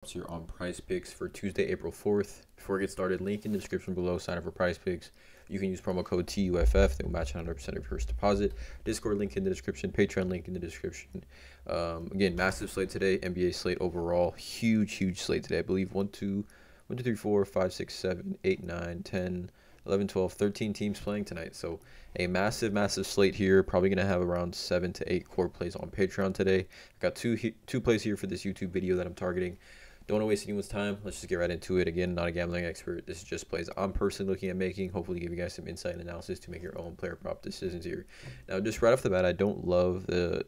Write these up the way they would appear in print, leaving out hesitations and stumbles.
Here on PrizePicks for Tuesday, April 4th. Before we get started, link in the description below. Sign up for PrizePicks. You can use promo code TUFF. They will match 100% of your first deposit. Discord link in the description. Patreon link in the description. Again, massive slate today. NBA slate overall. Huge slate today. I believe 1, 2, 3, 4, 5, 6, 7, 8, 9, 10, 11, 12, 13 teams playing tonight. So a massive slate here. Probably going to have around 7 to 8 core plays on Patreon today. I got two plays here for this YouTube video that I'm targeting. Don't want to waste anyone's time. Let's just get right into it. Again, not a gambling expert. This is just plays I'm personally looking at making. Hopefully give you guys some insight and analysis to make your own player prop decisions here. Now, just right off the bat, I don't love the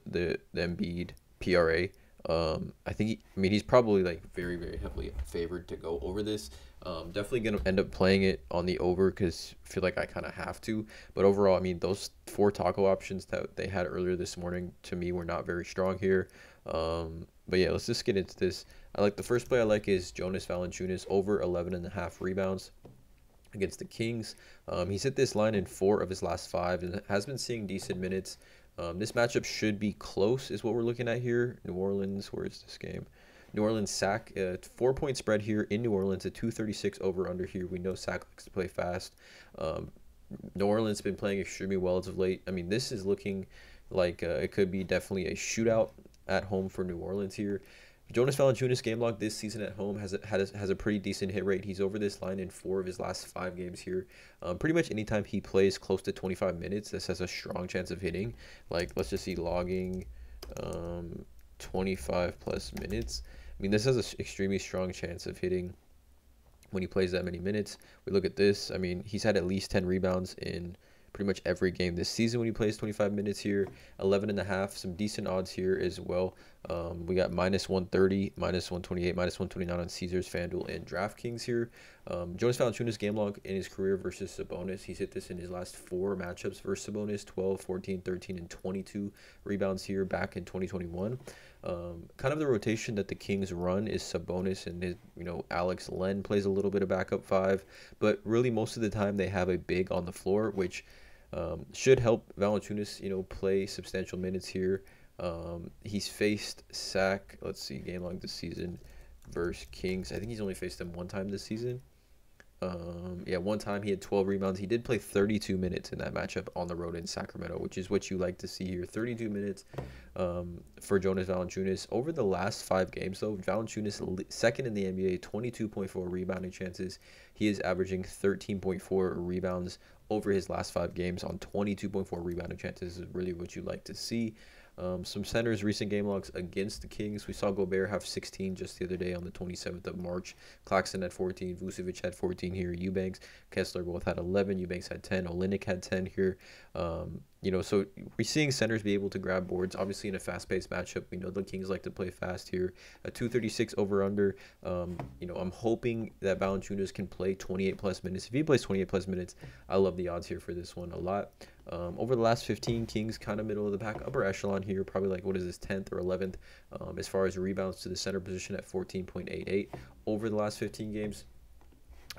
Embiid PRA. I think he's probably like very heavily favored to go over this. Definitely gonna end up playing it on the over because I feel like I kind of have to. But overall, I mean, those 4 taco options that they had earlier this morning to me were not very strong here. But yeah, let's just get into this. The first play I like is Jonas Valanciunas over 11.5 rebounds against the Kings. He's hit this line in 4 of his last 5 and has been seeing decent minutes. This matchup should be close is what we're looking at here. New Orleans, where is this game? New Orleans Sac, 4-point spread here in New Orleans, a 236 over under here. We know Sac likes to play fast. New Orleans has been playing extremely well as of late. I mean, this is looking like it could be definitely a shootout at home for New Orleans here. Jonas Valanciunas game log this season at home has a pretty decent hit rate. He's over this line in 4 of his last 5 games here. Pretty much anytime he plays close to 25 minutes, this has a strong chance of hitting. Let's just see logging 25 plus minutes. I mean, this has an extremely strong chance of hitting when he plays that many minutes. We look at this. I mean, he's had at least 10 rebounds in pretty much every game this season when he plays 25 minutes here. 11.5, some decent odds here as well. We got minus 130, minus 128, minus 129 on Caesars, FanDuel, and DraftKings here. Jonas Valanciunas game log in his career versus Sabonis. He's hit this in his last 4 matchups versus Sabonis, 12, 14, 13, and 22 rebounds here back in 2021. Kind of the rotation that the Kings run is Sabonis and his, Alex Len plays a little bit of backup 5, but really most of the time they have a big on the floor, which should help Valanciunas, play substantial minutes here. He's faced Sac, let's see, game log this season versus Kings. I think he's only faced them 1 time this season. Yeah, 1 time he had 12 rebounds. He did play 32 minutes in that matchup on the road in Sacramento, which is what you like to see here. 32 minutes for Jonas Valanciunas. Over the last 5 games, though, Valanciunas second in the NBA, 22.4 rebounding chances. He is averaging 13.4 rebounds over his last 5 games on 22.4 rebounding chances. This is really what you like to see. Some centers recent game logs against the Kings. We saw Gobert have 16 just the other day on the 27th of March. Claxton had 14. Vucevic had 14 here. Eubanks, Kessler both had 11. Eubanks had 10. Olynyk had 10 here. So we're seeing centers be able to grab boards. Obviously, in a fast-paced matchup, we know the Kings like to play fast here. A 236 over/under. I'm hoping that Valanciunas can play 28-plus minutes. If he plays 28-plus minutes, I love the odds here for this one a lot. Over the last 15, Kings kind of middle of the pack, upper echelon here, probably 10th or 11th as far as rebounds to the center position at 14.88 over the last 15 games.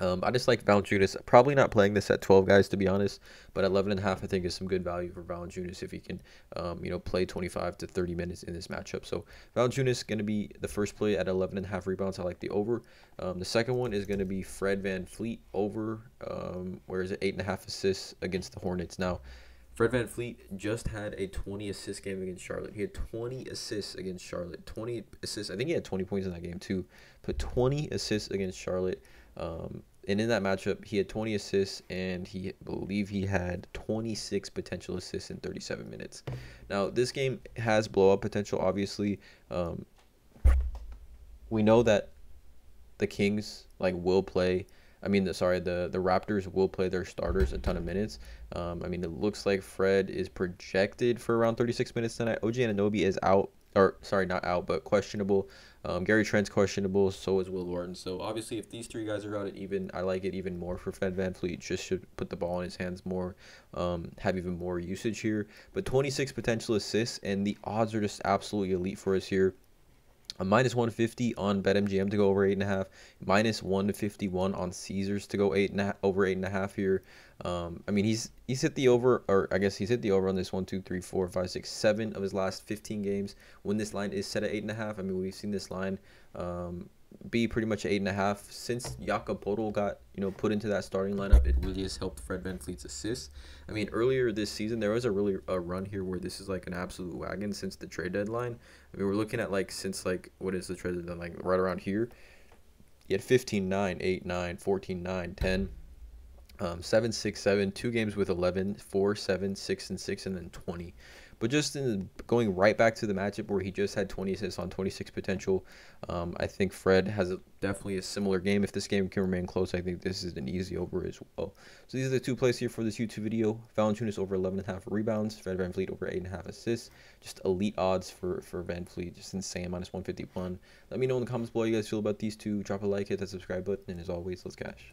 I just like Valanciunas. Probably not playing this at 12 guys, to be honest, but 11.5 I think is some good value for Valanciunas if he can, play 25 to 30 minutes in this matchup. So Valanciunas going to be the first play at 11.5 rebounds. I like the over. The second one is going to be Fred VanVleet over, where is it, 8.5 assists against the Hornets. Now, Fred VanVleet just had a 20 assist game against Charlotte. He had 20 assists against Charlotte. 20 assists. I think he had 20 points in that game too, but 20 assists against Charlotte. And in that matchup, he had 20 assists, and believe he had 26 potential assists in 37 minutes. Now, this game has blow-up potential, obviously. We know that the Kings will play. The Raptors will play their starters a ton of minutes. It looks like Fred is projected for around 36 minutes tonight. OG Anunoby is out. Or, sorry, not out, but questionable. Gary Trent's questionable, so is Will Orton. So, obviously, if these 3 guys are out, I like it even more for Fred VanVleet. Just should put the ball in his hands more, have even more usage here. But 26 potential assists, and the odds are just absolutely elite for us here. A minus 150 on BetMGM to go over 8.5. Minus 151 on Caesars to go over 8.5 here. He's hit the over, or I guess he's hit the over on this 1, 2, 3, 4, 5, 6, 7 of his last 15 games when this line is set at 8.5. We've seen this line be pretty much 8.5. Since Jakob Poeltl got, put into that starting lineup, it really has helped Fred VanVleet's assists. I mean, earlier this season, there was a run here where this is like an absolute wagon since the trade deadline. I mean, we're looking at since what is the trade deadline, right around here. You had 15-9, 8-9, 14-9, 10. 7, 6, 7, 2 games with 11, 4, 7, 6, and 6, and then 20. But just going right back to the matchup where he just had 20 assists on 26 potential, I think Fred has definitely a similar game. If this game can remain close, I think this is an easy over as well. So these are the 2 plays here for this YouTube video. Valanciunas over 11.5 rebounds, Fred VanVleet over 8.5 assists. Just elite odds for VanVleet, just insane, -151. Let me know in the comments below how you guys feel about these two. Drop a like, hit that subscribe button, and as always, let's cash.